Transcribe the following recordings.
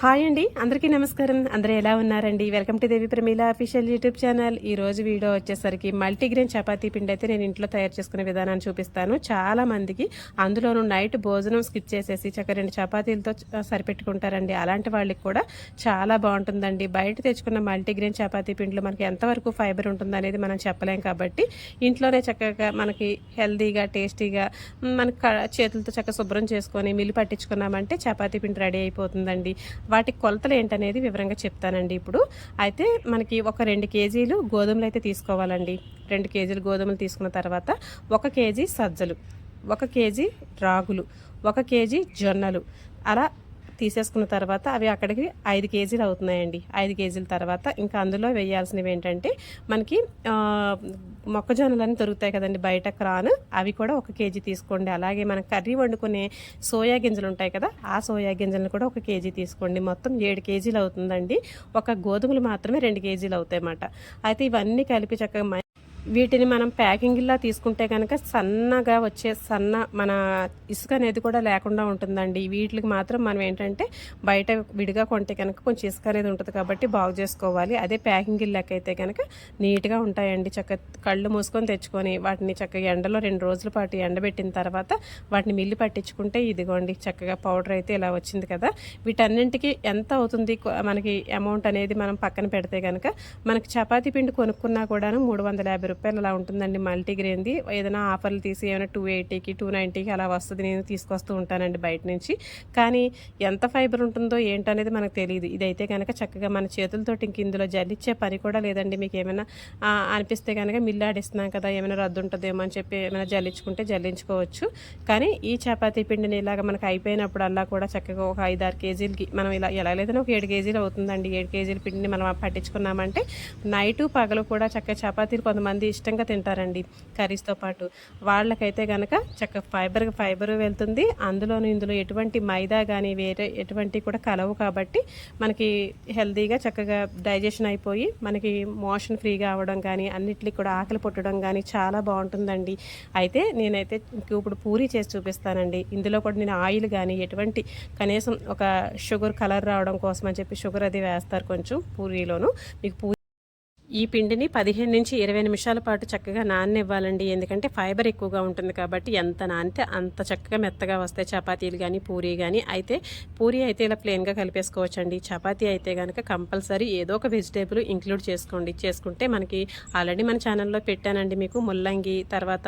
Hi అండి, అందరికీ నమస్కారం. అందరూ ఎలా ఉన్నారండి? Welcome to Devi Pramila official YouTube channel. ఈ రోజు వీడియో వచ్చేసరికి మల్టీగ్రెయిన్ చపాతీ పిండి అయితే నేను ఇంట్లో తయారు చేసుకునే విధానాన్ని చూపిస్తాను. చాలా మందికి అందులోనూ నైట్ భోజనం స్కిప్ చేసేసి చక్క 2 చపాతీలతో సరిపెట్టుకుంటారండి. అలాంటి వాళ్ళకి కూడా చాలా బాగుంటుందండి. బయట తెచ్చుకున్న మల్టీగ్రెయిన్ చపాతీ పిండిలో మనకి ఎంతవరకు ఫైబర్ ఉంటుంది అనేది మనం చెప్పలేం కాబట్టి ఇంట్లోనే చక్కగా మనకి హెల్తీగా టేస్టీగా మనకి చేతులతో చక్కగా శుభ్రం చేసుకొని మిల్లి పట్టించుకున్నామంటే చపాతీ పిండి రెడీ అయిపోతుందండి. వాటి కొలతలు ఏంటనేది వివరంగా చెప్తానండి. ఇప్పుడు అయితే మనకి ఒక 2 కేజీలు గోధుమలు అయితే తీసుకోవాలండి. 2 కేజీలు గోధుమలు తీసుకున్న తర్వాత 1 కేజీ సజ్జలు, 1 కేజీ రాగులు, 1 కేజీ జొన్నలు అలా తీసేసుకున్న తర్వాత అవి అక్కడికి 5 కేజీలు అవుతున్నాయండి. 5 కేజీల తర్వాత ఇంకా అందులో వేయాల్సినవి ఏంటంటే మనకి మొక్కజొన్నలన్నీ దొరుకుతాయి కదండి బయట క్రాన్, అవి కూడా 1 కేజీ తీసుకోండి. అలాగే మనం కర్రీ వండుకునే సోయా గింజలు ఉంటాయి కదా, ఆ సోయా గింజలను కూడా 1 కేజీ తీసుకోండి. మొత్తం 7 కేజీలు అవుతుందండి. ఒక గోధుమలు మాత్రమే 2 కేజీలు అవుతాయి అన్నమాట. అయితే ఇవన్నీ కలిపి చక్కగా వీటిని మనం ప్యాకింగ్లా తీసుకుంటే కనుక సన్నగా వచ్చే మన ఇసుక అనేది కూడా లేకుండా ఉంటుందండి. వీటికి మాత్రం మనం ఏంటంటే బయట విడిగా కొంటే కనుక కొంచెం ఇసుక అనేది ఉంటుంది కాబట్టి బాగు చేసుకోవాలి. అదే ప్యాకింగ్ లెక్క అయితే కనుక నీట్గా ఉంటాయండి. కళ్ళు మూసుకొని తెచ్చుకొని వాటిని చక్కగా ఎండలో 2 రోజుల పాటు ఎండబెట్టిన తర్వాత వాటిని మిల్లి పట్టించుకుంటే ఇదిగోండి చక్కగా పౌడర్ అయితే ఇలా వచ్చింది కదా. వీటన్నింటికి ఎంత అవుతుంది మనకి అమౌంట్ అనేది మనం పక్కన పెడితే కనుక మనకి చపాతీ పిండి కొనుక్కున్నా కూడాను 350 రూపాయలు అలా ఉంటుందండి మల్టీగ్రెయిన్ది. ఏదైనా ఆఫర్లు తీసి ఏమైనా 280కి 290కి అలా వస్తుంది. నేను తీసుకొస్తూ ఉంటానండి బయట నుంచి. కానీ ఎంత ఫైబర్ ఉంటుందో ఏంటనేది మనకు తెలియదు. ఇదైతే కనుక చక్కగా మన చేతులతో ఇంక ఇందులో జల్లిచ్చే పని కూడా లేదండి. మీకు ఏమైనా అనిపిస్తే కనుక మిల్లు ఆడిస్తున్నాం కదా, ఏమైనా రద్దు ఉంటుందేమో అని చెప్పి ఏమైనా జల్లించుకుంటే జల్లించుకోవచ్చు. కానీ ఈ చపాతీ పిండిని ఇలాగ మనకు అయిపోయినప్పుడల్లా కూడా చక్కగా ఒక 5-6 కేజీలకి మనం ఇలా ఎలా లేదన్నా ఒక 7 కేజీలు అవుతుందండి. 7 కేజీల పిండిని మనం పట్టించుకున్నామంటే నైటు పగలు కూడా చక్కగా చపాతీలు కొంతమంది ఇష్టంగా తింటారండి కర్రీస్తో పాటు. వాళ్ళకైతే కనుక చక్కగా ఫైబర్ వెళ్తుంది. ఇందులో ఎటువంటి మైదా కానీ వేరే ఎటువంటి కూడా కలవు కాబట్టి మనకి హెల్తీగా చక్కగా డైజెషన్ అయిపోయి మనకి మోషన్ ఫ్రీగా అవ్వడం కానీ అన్నిటికీ కూడా ఆకలి పుట్టడం కానీ చాలా బాగుంటుందండి. అయితే నేనైతే ఇప్పుడు పూరీ చేసి చూపిస్తానండి. ఇందులో కూడా నేను ఆయిల్ కానీ ఎటువంటి కనీసం ఒక షుగర్ కలర్ రావడం కోసం అని చెప్పి షుగర్ అది వేస్తారు కొంచెం పూరీలోను. మీకు ఈ పిండిని 15 నుంచి 20 నిమిషాల పాటు చక్కగా నాననివ్వాలండి. ఎందుకంటే ఫైబర్ ఎక్కువగా ఉంటుంది కాబట్టి ఎంత నానితే అంత చక్కగా మెత్తగా వస్తాయి చపాతీలు కానీ పూరీ కానీ. అయితే పూరీ అయితే ఇలా ప్లెయిన్గా కలిపేసుకోవచ్చండి. చపాతీ అయితే కనుక కంపల్సరీ ఏదో ఒక వెజిటేబుల్ ఇంక్లూడ్ చేసుకుంటే మనకి ఆల్రెడీ మన ఛానల్లో పెట్టానండి మీకు ముల్లంగి, తర్వాత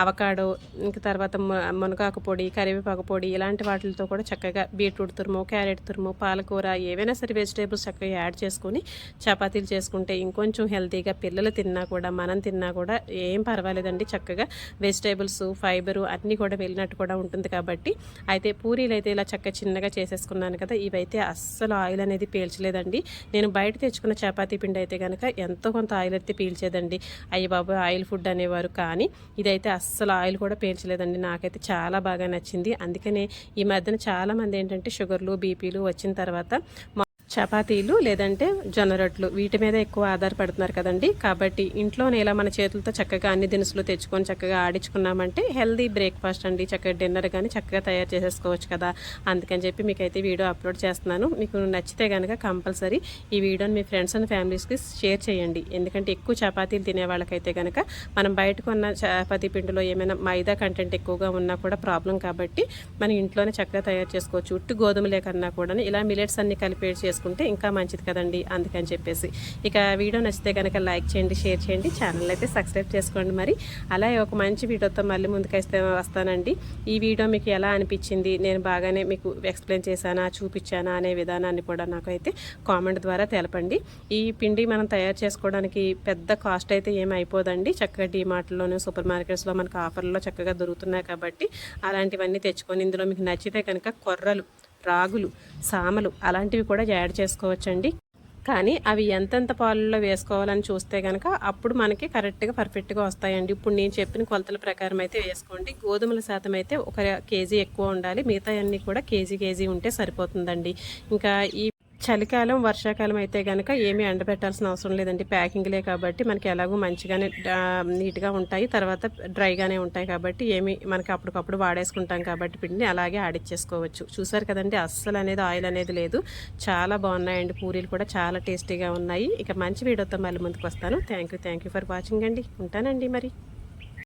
అవకాడో, ఇంకా తర్వాత మునగాకు పొడి, కరివేపాకు పొడి ఇలాంటి వాటితో కూడా చక్కగా బీట్రూట్ తురుము, క్యారెట్ తురుము, పాలకూర ఏవైనా సరే వెజిటేబుల్స్ చక్కగా యాడ్ చేసుకొని చపాతీలు చేసుకుంటే ఇంకొంచెం హెల్తీగా పిల్లలు తిన్నా కూడా మనం తిన్నా కూడా ఏం పర్వాలేదండి. చక్కగా వెజిటేబుల్స్ ఫైబరు అన్నీ కూడా వెళ్ళినట్టు కూడా ఉంటుంది కాబట్టి. అయితే పూరీలు అయితే ఇలా చిన్నగా చేసేసుకున్నాను కదా. ఇవైతే అస్సలు ఆయిల్ అనేది పీల్చలేదండి. నేను బయట తెచ్చుకున్న చపాతీ పిండి అయితే కనుక ఎంతో కొంత ఆయిల్ అయితే పీల్చేదండి. అయ్య బాబు ఆయిల్ ఫుడ్ అనేవారు, కానీ ఇదైతే అస్సలు ఆయిల్ కూడా పీల్చలేదండి. నాకైతే చాలా బాగా నచ్చింది. అందుకనే ఈ మధ్యన చాలామంది ఏంటంటే షుగర్లు బీపీలు వచ్చిన తర్వాత చపాతీలు లేదంటే జొన్న రొట్టెలు వీటి మీద ఎక్కువ ఆధారపడుతున్నారు కదండి. కాబట్టి ఇంట్లోనే ఇలా మన చేతులతో చక్కగా అన్ని దినుసులు తెచ్చుకొని చక్కగా ఆడించుకున్నామంటే హెల్దీ బ్రేక్ఫాస్ట్ అండి. చక్కగా డిన్నర్ కానీ చక్కగా తయారు చేసేసుకోవచ్చు కదా. అందుకని చెప్పి మీకైతే వీడియో అప్లోడ్ చేస్తున్నాను. మీకు నచ్చితే కనుక కంపల్సరీ ఈ వీడియోని మీ ఫ్రెండ్స్ అండ్ ఫ్యామిలీస్కి షేర్ చేయండి. ఎందుకంటే ఎక్కువ చపాతీలు తినే వాళ్ళకైతే కనుక మనం బయట కొన్న చపాతీ పిండిలో ఏమైనా మైదా కంటెంట్ ఎక్కువగా ఉన్నా కూడా ప్రాబ్లం కాబట్టి మనం ఇంట్లోనే చక్కగా తయారు చేసుకోవచ్చు. ఉట్టు గోధుమలే కన్నా కూడా ఇలా మిలెట్స్ అన్ని కలిపి చేసుకుంటే ఇంకా మంచిది కదండి. అందుకని చెప్పేసి ఇక వీడియో నచ్చితే కనుక లైక్ చేయండి, షేర్ చేయండి, ఛానల్ అయితే సబ్స్క్రైబ్ చేసుకోండి. మరి అలాగే ఒక మంచి వీడియోతో మళ్ళీ ముందుకైతే వస్తానండి. ఈ వీడియో మీకు ఎలా అనిపించింది, నేను బాగానే మీకు ఎక్స్ప్లెయిన్ చేశానా చూపించానా అనే విధానాన్ని కూడా నాకు అయితే కామెంట్ ద్వారా తెలపండి. ఈ పిండి మనం తయారు చేసుకోవడానికి పెద్ద కాస్ట్ అయితే ఏమి అయిపోదండి. చక్కగా డీమార్ట్లోను సూపర్ మార్కెట్స్లో మనకు ఆఫర్లో చక్కగా దొరుకుతున్నాయి కాబట్టి అలాంటివన్నీ తెచ్చుకొని ఇందులో మీకు నచ్చితే కనుక కొర్రలు, రాగులు, సామలు అలాంటివి కూడా యాడ్ చేసుకోవచ్చండి. కానీ అవి ఎంతెంత పాలలో వేసుకోవాలని చూస్తే కనుక అప్పుడు మనకి పర్ఫెక్ట్గా వస్తాయండి. ఇప్పుడు నేను చెప్పిన కొలతల ప్రకారం అయితే వేసుకోండి. గోధుమల శాతం అయితే 1 కేజీ ఎక్కువ ఉండాలి. మిగతా అన్నీ కూడా కేజీ ఉంటే సరిపోతుందండి. ఇంకా చలికాలం, వర్షాకాలం అయితే గనక ఏమీ ఎండబెట్టాల్సిన అవసరం లేదండి. ప్యాకింగ్‌లే కాబట్టి మనకి ఎలాగో మంచిగానే నీట్‌గా ఉంటాయి. తర్వాత డ్రైగానే ఉంటాయి కాబట్టి ఏమి మనకి అప్పటికప్పుడు వాడేసుకుంటాం కాబట్టి పిండిని అలాగే ఆడిచ్చేసుకోవచ్చు. చూసారు కదండీ! అస్సలనేది ఆయిల్ అనేది లేదు. చాలా బాగున్నాయండి. పూరీలు కూడా చాలా టేస్టీగా ఉన్నాయి. ఇక మంచి వీడియోతో మళ్ళీ ముందుకొస్తాను. థ్యాంక్ యూ ఫర్ వాచింగ్ అండి. ఉంటానండి మరి.